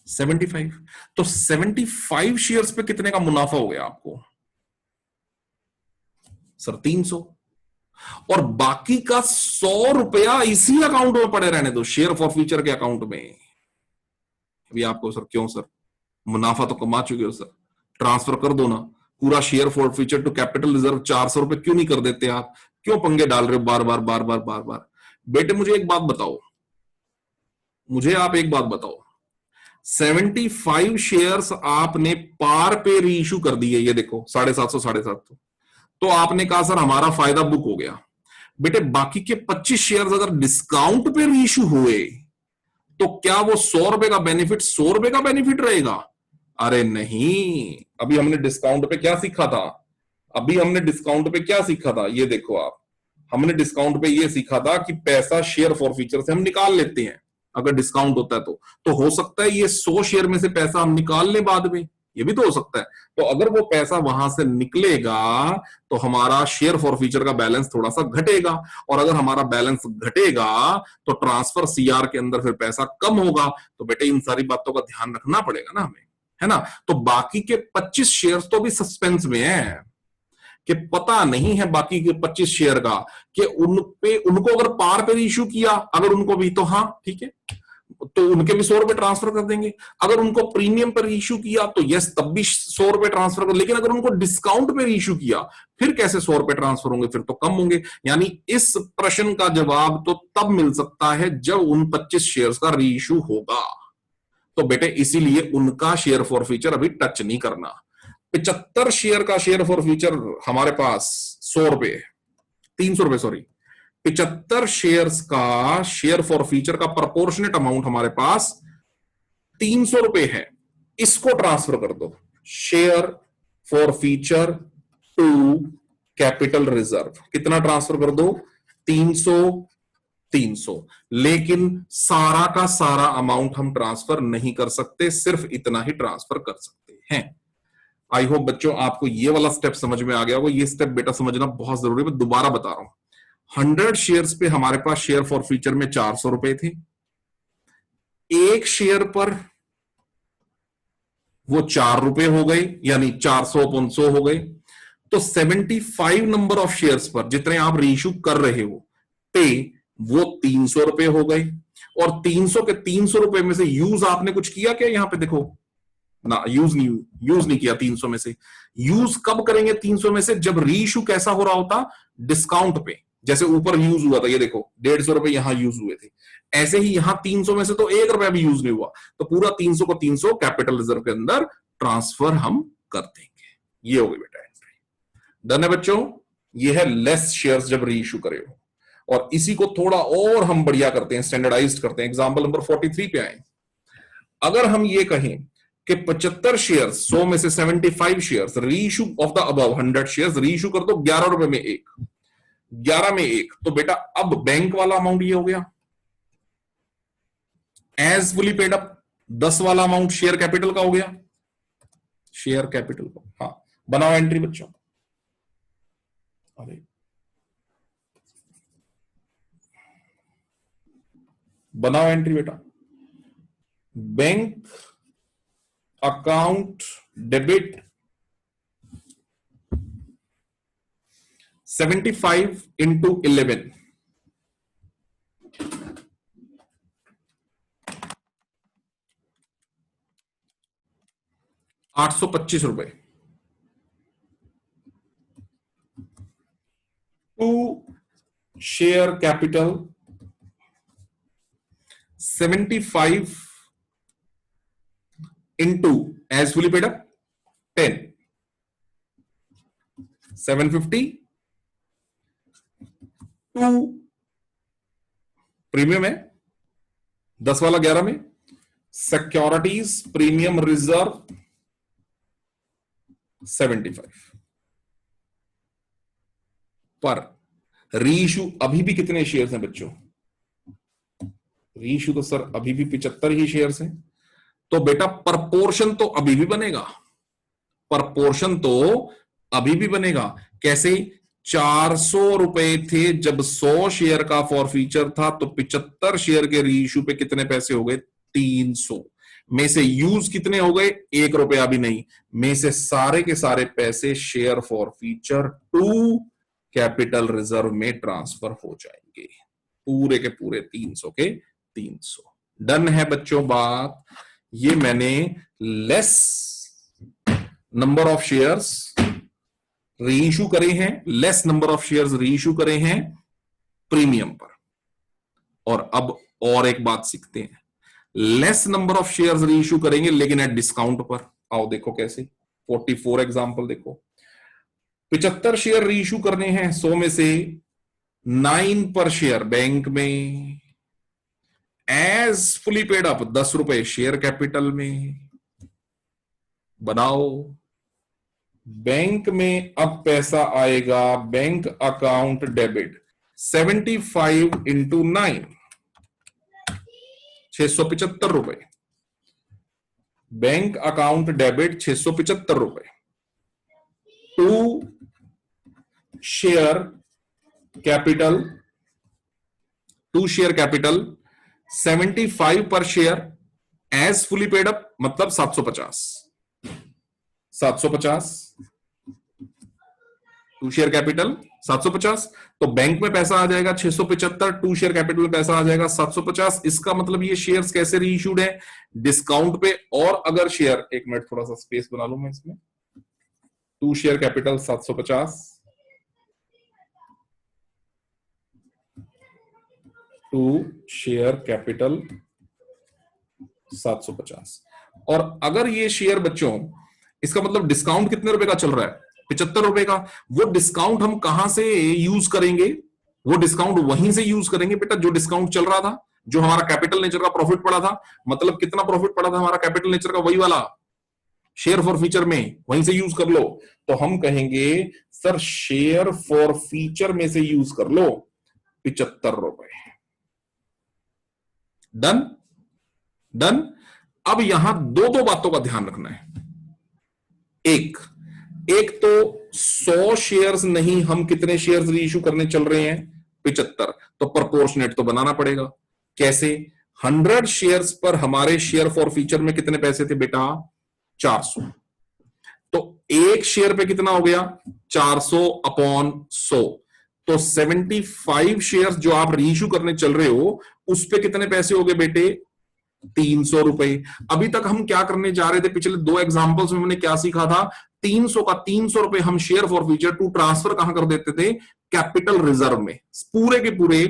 75। तो 75 शेयर्स पे कितने का मुनाफा हो गया आपको? सर 300। और बाकी का 100 रुपया इसी अकाउंट में पड़े रहने दो, शेयर फॉर फ्यूचर के अकाउंट में। अभी आपको सर क्यों सर, मुनाफा तो कमा चुके हो सर, ट्रांसफर कर दो ना पूरा share forfeiture to capital reserve. 400 रुपए क्यों नहीं कर देते आप? क्यों पंगे डाल रहे हो बार बार बार बार बार बार? बेटे मुझे एक बात बताओ, मुझे आप एक बात बताओ, 75 शेयर्स आपने पार पे रीइश्यू कर दिए, ये देखो 750 750, तो आपने कहा सर हमारा फायदा बुक हो गया। बेटे बाकी के 25 शेयर्स अगर डिस्काउंट पे रीइश्यू हुए तो क्या वो 100 रुपए का बेनिफिट 100 रुपए का बेनिफिट रहेगा? अरे नहीं, अभी हमने डिस्काउंट पे क्या सीखा था? अभी हमने डिस्काउंट पे क्या सीखा था? ये देखो आप, हमने डिस्काउंट पे ये सीखा था कि पैसा शेयर फॉर फ्यूचर से हम निकाल लेते हैं, अगर डिस्काउंट होता है तो हो सकता है ये 100 शेयर में से पैसा हम निकाल लें बाद में, ये भी तो हो सकता है। तो अगर वो पैसा वहां से निकलेगा तो हमारा शेयर फॉरफीचर का बैलेंस थोड़ा सा घटेगा, और अगर हमारा बैलेंस घटेगा तो ट्रांसफर सीआर के अंदर फिर पैसा कम होगा। तो बेटे इन सारी बातों का ध्यान रखना पड़ेगा ना हमें, है ना। तो बाकी के 25 शेयर्स तो भी सस्पेंस में है कि पता नहीं है बाकी के 25 शेयर का कि उनको अगर पार पे इश्यू किया, अगर उनको भी, तो हाँ ठीक है, तो उनके भी 100 रुपए ट्रांसफर कर देंगे। अगर उनको प्रीमियम पर इश्यू किया तो यस तब भी 100 रुपए ट्रांसफर कर, लेकिन अगर उनको डिस्काउंट पर इश्यू किया फिर कैसे 100 रुपए ट्रांसफर होंगे, फिर तो कम होंगे। यानी इस प्रश्न का जवाब तो तब मिल सकता है जब उन 25 शेयर्स का री इश्यू होगा। तो बेटे इसीलिए उनका शेयर फॉर फ्यूचर अभी टच नहीं करना। 75 शेयर का शेयर फॉर फ्यूचर हमारे पास 100 रुपए, 300 रुपए सॉरी, 75 शेयर्स का शेयर फॉर फ्यूचर का प्रोपोर्शनेट अमाउंट हमारे पास 300 रुपए है। इसको ट्रांसफर कर दो share forfeiture to capital reserve. कितना ट्रांसफर कर दो? 300 300। लेकिन सारा का सारा अमाउंट हम ट्रांसफर नहीं कर सकते, सिर्फ इतना ही ट्रांसफर कर सकते हैं। आई होप बच्चों आपको ये वाला स्टेप समझ में आ गया होगा। ये स्टेप बेटा समझना बहुत जरूरी है, मैं दोबारा बता रहा हूं। 100 शेयर्स पे हमारे पास शेयर फॉर फ्यूचर में 400 रुपए थे। एक शेयर पर वो 4 रुपए हो गए, यानी 400 upon 100 हो गए। तो 75 नंबर ऑफ शेयर्स पर जितने आप रीइश्यू कर रहे हो पे वो 300 रुपए हो गए। और 300 के 300 रुपए में से यूज आपने कुछ किया क्या? यहां पे देखो ना, यूज नहीं किया 300 में से। यूज कब करेंगे 300 में से? जब रीइश्यू कैसा हो रहा होता? डिस्काउंट पे। जैसे ऊपर यूज हुआ था, ये देखो 150 रुपए यहां यूज हुए थे, ऐसे ही यहां 300 में से तो 1 रुपया भी यूज नहीं हुआ, तो पूरा 300 को 300 कैपिटल रिजर्व के अंदर ट्रांसफर हम कर देंगे। ये हो गई बेटा एंट्री। डन है बच्चों? ये है लेस शेयर्स जब रीइश्यू करे हो। और इसी को थोड़ा और हम बढ़िया करते हैं, स्टैंडर्डाइज करते हैं। एग्जाम्पल नंबर 43 पे आए। अगर हम ये कहें कि 75 शेयर्स 100 में से 75 shares reissue of the above 100 shares reissue कर दो 11 रुपए में एक, 11 में एक। तो बेटा अब बैंक वाला अमाउंट ये हो गया एज फुली पेड अप। 10 वाला अमाउंट शेयर कैपिटल का हो गया, शेयर कैपिटल का। हाँ बनाओ एंट्री बच्चों। अरे बनाओ एंट्री बेटा। बैंक अकाउंट डेबिट 75 इंटू 11, 825 रुपए। To share capital 75 into as fully paid up 10, 750 to premium है 10 वाला 11 में, सिक्योरिटीज प्रीमियम रिजर्व 75 पर रीइश्यू अभी भी कितने शेयर्स हैं बच्चों? रीइश्यू तो सर अभी भी 75 ही शेयर्स हैं। तो बेटा प्रपोर्शन तो अभी भी बनेगा, प्रपोर्शन तो अभी भी बनेगा। कैसे? 400 रुपए थे जब 100 शेयर का फॉरफीचर था, तो 75 शेयर के रीइश्यू पे कितने पैसे हो गए? 300 में से यूज कितने हो गए? 1 रुपया भी नहीं, में से सारे के सारे पैसे share forfeiture to capital reserve में ट्रांसफर हो जाएंगे, पूरे के पूरे 300 के 300। डन है बच्चों बात? ये मैंने less number of shares reissue करे हैं, less number of shares reissue करे हैं प्रीमियम पर। और अब और एक बात सीखते हैं, less number of shares reissue करेंगे लेकिन एट डिस्काउंट पर। आओ देखो कैसे। 44 एग्जांपल देखो। 75 शेयर रीइश्यू करने हैं 100 में से, 9 पर शेयर बैंक में, एज फुली पेड अप 10 रुपए शेयर कैपिटल में। बनाओ। बैंक में अब पैसा आएगा bank account debit 75 into 9, ₹675, bank account debit ₹675, to share capital 75 पर share as fully paid up, मतलब 750 टू शेयर कैपिटल 750। तो बैंक में पैसा आ जाएगा 675, टू शेयर कैपिटल में पैसा आ जाएगा 750। इसका मतलब ये शेयर्स कैसे रीइश्यूड है? डिस्काउंट पे। और अगर शेयर, एक मिनट थोड़ा सा स्पेस बना लूं मैं इसमें, to share capital 750, to share capital 750। और अगर ये शेयर बच्चों, इसका मतलब डिस्काउंट कितने रुपए का चल रहा है? 75 रुपए का। वो डिस्काउंट हम कहां से यूज करेंगे? वो डिस्काउंट वहीं से यूज करेंगे बेटा जो डिस्काउंट चल रहा था, जो हमारा कैपिटल नेचर का प्रॉफिट पड़ा था। मतलब कितना प्रॉफिट पड़ा था हमारा कैपिटल नेचर का? वही वाला शेयर फॉर फीचर में, वहीं से यूज कर लो। तो हम कहेंगे सर शेयर फॉर फीचर में से यूज कर लो 75 रुपए। Done done. अब यहां दो बातों का ध्यान रखना है। एक तो 100 शेयर्स नहीं, हम कितने शेयर्स रीइश्यू करने चल रहे हैं? 75। तो प्रोपोर्शनेट तो बनाना पड़ेगा। कैसे? 100 शेयर्स पर हमारे शेयर फॉर फीचर में कितने पैसे थे बेटा? 400। तो एक शेयर पे कितना हो गया? 400 अपॉन 100। तो 75 शेयर्स जो आप रीइश्यू करने चल रहे हो उस पे कितने पैसे हो गए बेटे? 300 रुपए। अभी तक हम क्या करने जा रहे थे? पिछले 2 एग्जांपल्स में हमने क्या सीखा था? 300 का 300 रुपए हम share forfeiture to transfer कहां कर देते थे? कैपिटल रिजर्व में। पूरे के पूरे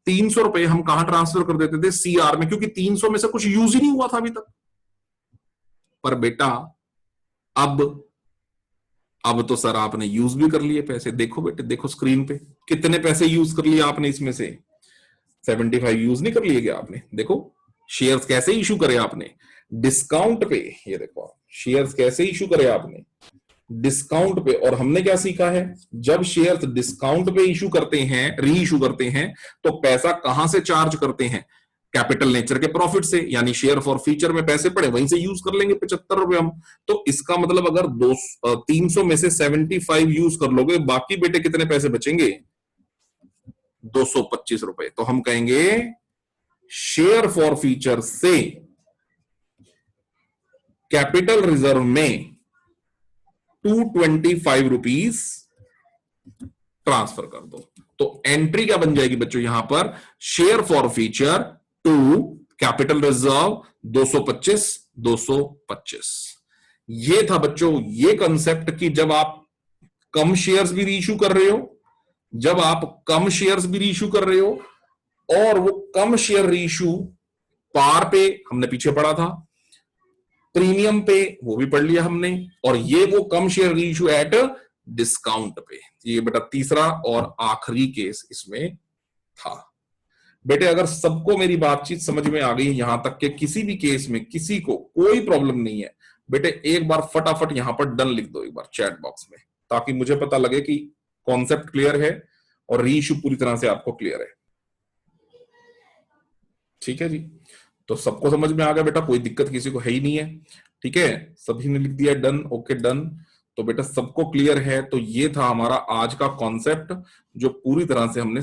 300 रुपए हम कहां ट्रांसफर कर देते थे? सीआर में, क्योंकि 300 में से कुछ यूज ही नहीं हुआ था अभी तक। पर बेटा अब तो सर आपने यूज भी कर लिए पैसे। देखो बेटे, देखो स्क्रीन पे कितने पैसे यूज कर लिए आपने। इसमें से 75 यूज नहीं कर लिए क्या आपने? देखो शेयर्स कैसे इशू करे आपने डिस्काउंट पे। ये देखो शेयर्स कैसे इशू करे आपने डिस्काउंट पे। और हमने क्या सीखा है? जब शेयर्स डिस्काउंट पे इशू करते हैं, री इशू करते हैं, तो पैसा कहां से चार्ज करते हैं? कैपिटल नेचर के प्रॉफिट से। यानी शेयर फॉर फ्यूचर में पैसे पड़े वहीं से यूज कर लेंगे 75 रुपए हम। तो इसका मतलब अगर 300 में से 75 यूज कर लोगे, बाकी बेटे कितने पैसे बचेंगे? 225 रुपए। तो हम कहेंगे शेयर फॉर फ्यूचर से कैपिटल रिजर्व में 225 रुपीज ट्रांसफर कर दो। तो एंट्री क्या बन जाएगी बच्चों यहां पर? Share forfeiture to capital reserve 225। ये था बच्चों ये कंसेप्ट कि जब आप कम शेयर्स भी रीइश्यू कर रहे हो, जब आप कम शेयर्स भी रीइश्यू कर रहे हो, और वो कम शेयर रीइश्यू पार पे हमने पीछे पढ़ा था, प्रीमियम पे वो भी पढ़ लिया हमने, और ये वो कम शेयर रीइश्यू एट डिस्काउंट पे। ये बेटा तीसरा और आखिरी केस इसमें था। बेटे अगर सबको मेरी बातचीत समझ में आ गई यहां तक के किसी भी केस में किसी को कोई प्रॉब्लम नहीं है, बेटे एक बार फटाफट यहां पर डन लिख दो एक बार चैट बॉक्स में, ताकि मुझे पता लगे कि कॉन्सेप्ट क्लियर है और रीइश्यू पूरी तरह से आपको क्लियर है। ठीक है जी, तो सबको समझ में आ गया बेटा? कोई दिक्कत किसी को है ही नहीं है? ठीक है, सभी ने लिख दिया डन। Okay done. तो बेटा सबको क्लियर है? तो ये था हमारा आज का कॉन्सेप्ट जो पूरी तरह से हमने